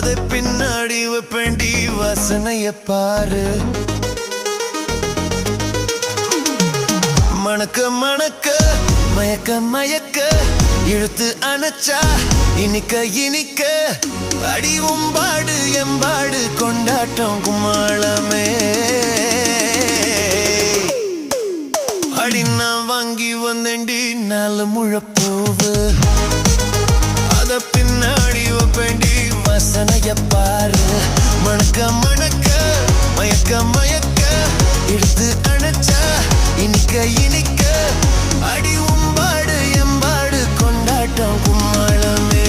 அதை பின்னாடி வைப்பேண்டி வாசனைய பாரு. மணக்க மணக்க மயக்க மயக்க இழுத்து அணைச்சா இனிக்க இனிக்க அடி உம்பாடு எம்பாடு கொண்டாட்டம் கும்மாளமே. அடி நான் வாங்கி வந்தேண்டி 4 முழப்பூவு, அத பின்னாடி வைப்பேண்டி வாசனைய பாரு. மணக்க மணக்க மயக்க மயக்க இழுத்து அணைச்சா இனிக்க இனிக்க அடி உம்பாடு எம்பாடு கொண்டாட்டம் கும்மாளமே.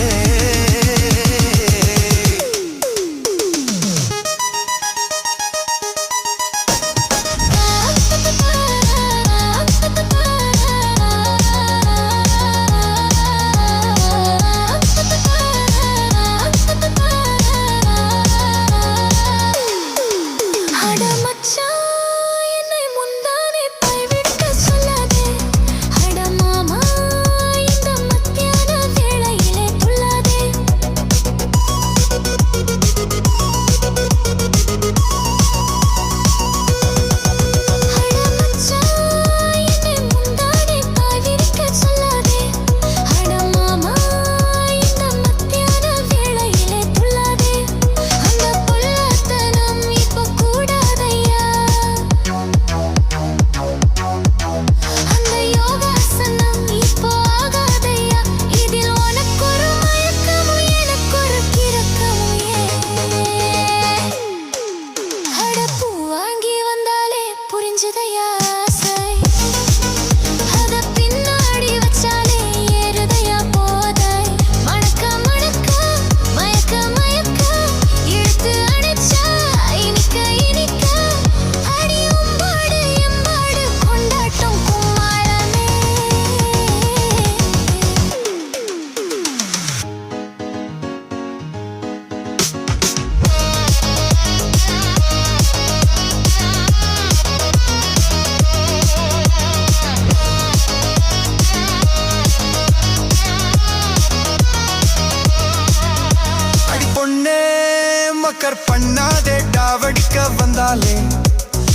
மக்கர் பண்ணாதே டாவடிக்க வந்தாலே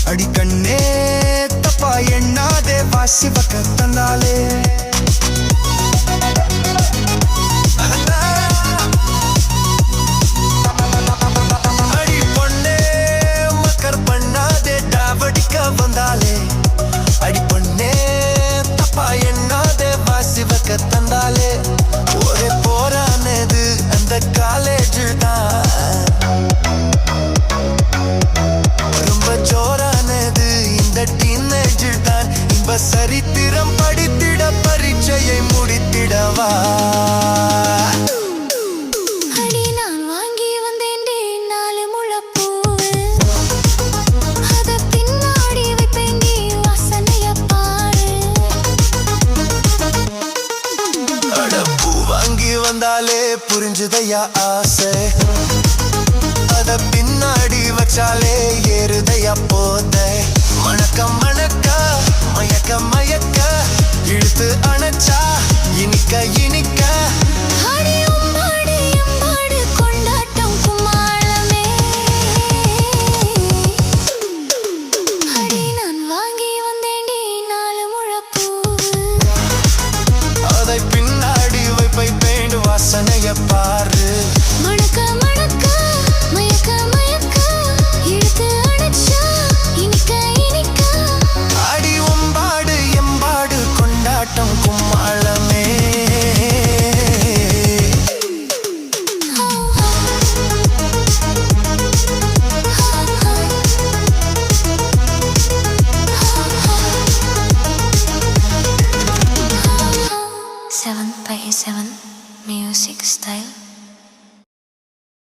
அடி கண்ணே தப்பா எண்ணாதே வாசி பக்க தந்தாலே. அடி பொண்ணே மக்கர் பண்ணாதே டாவடிக்க வந்தாலே அடி பொண்ணே தப்பா எண்ணாதே வாசி பக்க தந்தாலே. ஒரே போரானது அந்த காலேஜ் தான், சரித்திரம் படித்திட பரீட்சையை முடித்திடவா. அடி நான் வாங்கி வந்தேன்டே 4 முழப்பூவு, அத பின்னாடி வைப்பேண்டி வாசனைய பாரு. அட பூ வாங்கி வந்தாலே புரிஞ்சுதையா ஆசை, அத பின்னாடி வச்சாலே ஏறுதையா போதை. மணக்க மணக்க மயக்க மயக்க இழுத்து அணைச்சா இனிக்க இனிக்க